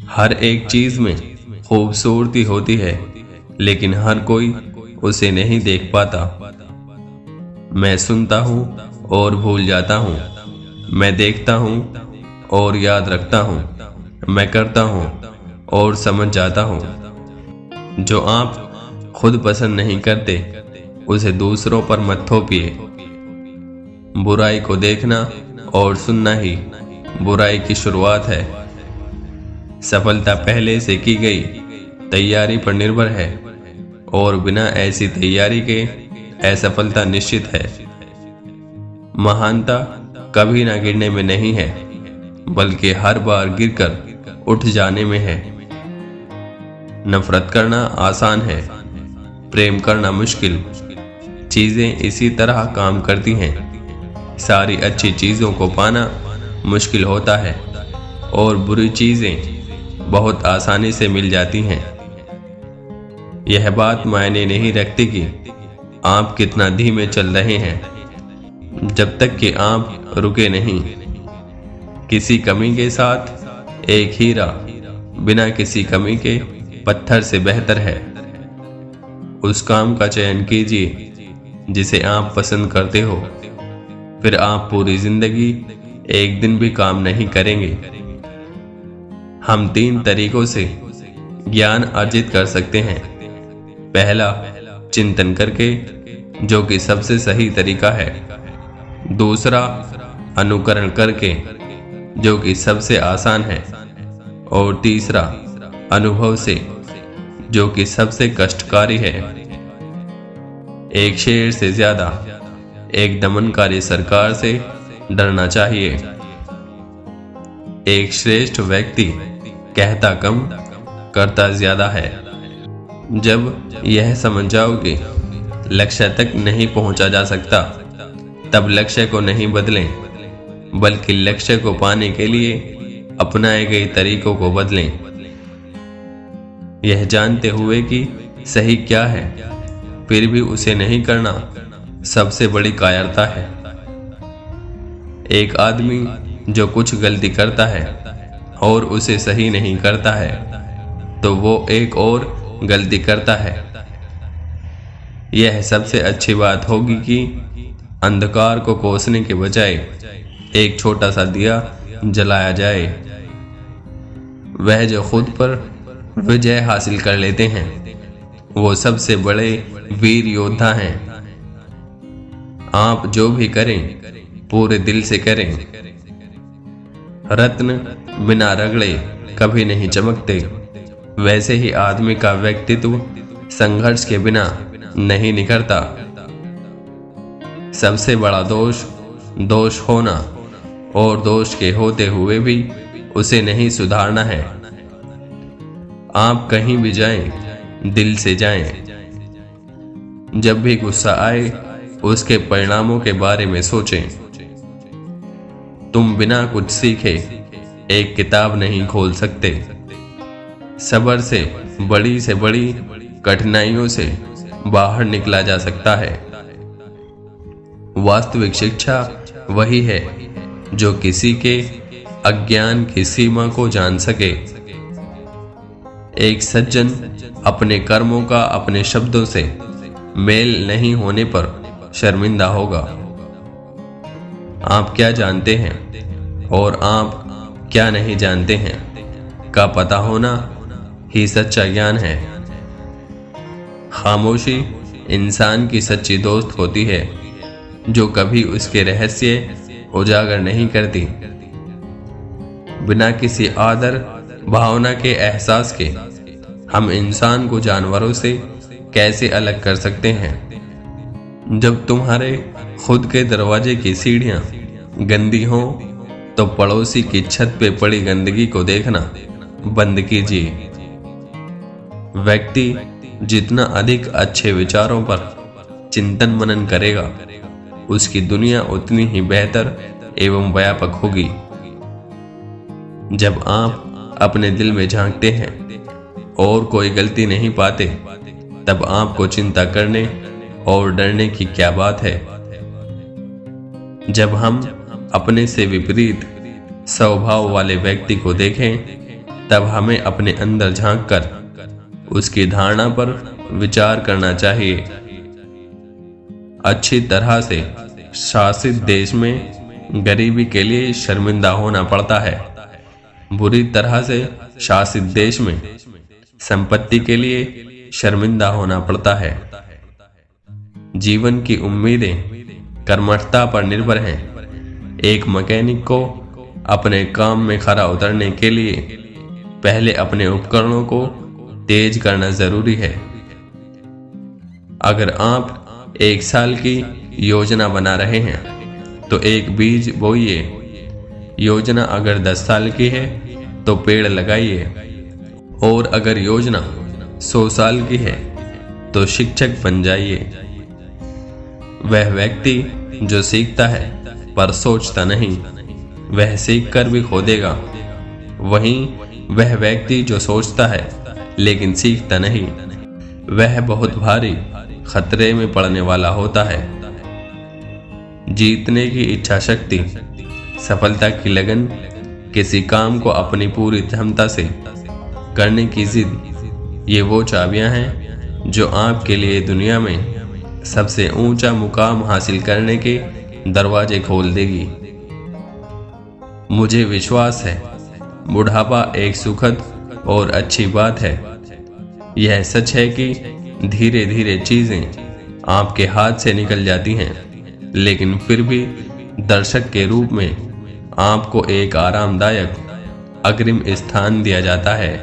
हर एक चीज में खूबसूरती होती है, लेकिन हर कोई उसे नहीं देख पाता। मैं सुनता हूँ और भूल जाता हूँ। मैं देखता हूँ और याद रखता हूँ। मैं करता हूँ और समझ जाता हूँ। जो आप खुद पसंद नहीं करते, उसे दूसरों पर मत थोपिए। बुराई को देखना और सुनना ही बुराई की शुरुआत है। सफलता पहले से की गई तैयारी पर निर्भर है, और बिना ऐसी तैयारी के असफलता निश्चित है। महानता कभी ना गिरने में नहीं है, बल्कि हर बार गिरकर उठ जाने में है। नफरत करना आसान है, प्रेम करना मुश्किल। चीजें इसी तरह काम करती हैं। सारी अच्छी चीजों को पाना मुश्किल होता है, और बुरी चीजें बहुत आसानी से मिल जाती हैं। यह बात मायने नहीं रखती कि आप कितना धीमे चल रहे हैं, जब तक कि आप रुके नहीं। किसी कमी के साथ एक हीरा बिना किसी कमी के पत्थर से बेहतर है। उस काम का चयन कीजिए जिसे आप पसंद करते हो, फिर आप पूरी जिंदगी एक दिन भी काम नहीं करेंगे। हम 3 तरीकों से ज्ञान अर्जित कर सकते हैं। पहला, चिंतन करके, जो कि सबसे सही तरीका है। दूसरा, अनुकरण करके, जो कि सबसे आसान है। और तीसरा, अनुभव से, जो कि सबसे कष्टकारी है। एक शेर से ज्यादा एक दमनकारी सरकार से डरना चाहिए। एक श्रेष्ठ व्यक्ति कहता कम, करता ज्यादा है। जब यह समझ जाओगे लक्ष्य तक नहीं पहुंचा जा सकता, तब लक्ष्य को नहीं बदलें, बल्कि लक्ष्य को पाने के लिए अपनाए गए तरीकों को बदलें। यह जानते हुए कि सही क्या है, फिर भी उसे नहीं करना सबसे बड़ी कायरता है। एक आदमी जो कुछ गलती करता है और उसे सही नहीं करता है, तो वो एक और गलती करता है। यह सबसे अच्छी बात होगी कि अंधकार को कोसने के बजाय एक छोटा सा दिया जलाया जाए। वह जो खुद पर विजय हासिल कर लेते हैं, वो सबसे बड़े वीर योद्धा हैं। आप जो भी करें, पूरे दिल से करें। रत्न बिना रगड़े कभी नहीं चमकते, वैसे ही आदमी का व्यक्तित्व संघर्ष के बिना नहीं निखरता। सबसे बड़ा दोष दोष होना, और दोष के होते हुए भी उसे नहीं सुधारना है। आप कहीं भी जाएं, दिल से जाएं। जब भी गुस्सा आए, उसके परिणामों के बारे में सोचें। तुम बिना कुछ सीखे एक किताब नहीं खोल सकते। सब्र से बड़ी कठिनाइयों से बाहर निकला जा सकता है। वास्तविक शिक्षा वही है जो किसी के अज्ञान की सीमा को जान सके। एक सज्जन अपने कर्मों का अपने शब्दों से मेल नहीं होने पर शर्मिंदा होगा। आप क्या जानते हैं और आप क्या नहीं जानते हैं का पता होना ही सच्चा ज्ञान है। खामोशी इंसान की सच्ची दोस्त होती है, जो कभी उसके रहस्य उजागर नहीं करती। बिना किसी आदर भावना के एहसास के हम इंसान को जानवरों से कैसे अलग कर सकते हैं। जब तुम्हारे खुद के दरवाजे की सीढ़ियां गंदी हों, तो पड़ोसी की छत पे पड़ी गंदगी को देखना बंद कीजिए। व्यक्ति जितना अधिक अच्छे विचारों पर चिंतन मनन करेगा, उसकी दुनिया उतनी ही बेहतर एवं व्यापक होगी। जब आप अपने दिल में झांकते हैं और कोई गलती नहीं पाते, तब आपको चिंता करने और डरने की क्या बात है। जब हम अपने से विपरीत स्वभाव वाले व्यक्ति को देखें, तब हमें अपने अंदर झांककर उसकी धारणा पर विचार करना चाहिए। अच्छी तरह से शासित देश में गरीबी के लिए शर्मिंदा होना पड़ता है। बुरी तरह से शासित देश में संपत्ति के लिए शर्मिंदा होना पड़ता है। जीवन की उम्मीदें कर्मठता पर निर्भर हैं। एक मैकेनिक को अपने काम में खरा उतरने के लिए पहले अपने उपकरणों को तेज करना जरूरी है। अगर आप 1 साल की योजना बना रहे हैं तो एक बीज बोइए। योजना अगर 10 साल की है तो पेड़ लगाइए, और अगर योजना 100 साल की है तो शिक्षक बन जाइए। वह व्यक्ति जो सीखता है पर सोचता नहीं, वह सीखकर भी खो देगा। वहीं वह व्यक्ति जो सोचता है लेकिन सीखता नहीं, वह बहुत भारी खतरे में पड़ने वाला होता है। जीतने की इच्छा शक्ति, सफलता की लगन, किसी काम को अपनी पूरी क्षमता से करने की जिद, ये वो चाबियां हैं जो आपके लिए दुनिया में सबसे ऊंचा मुकाम हासिल करने के दरवाजे खोल देगी। मुझे विश्वास है बुढ़ापा एक सुखद और अच्छी बात है। यह सच है कि धीरे धीरे चीजें आपके हाथ से निकल जाती हैं, लेकिन फिर भी दर्शक के रूप में आपको एक आरामदायक अग्रिम स्थान दिया जाता है।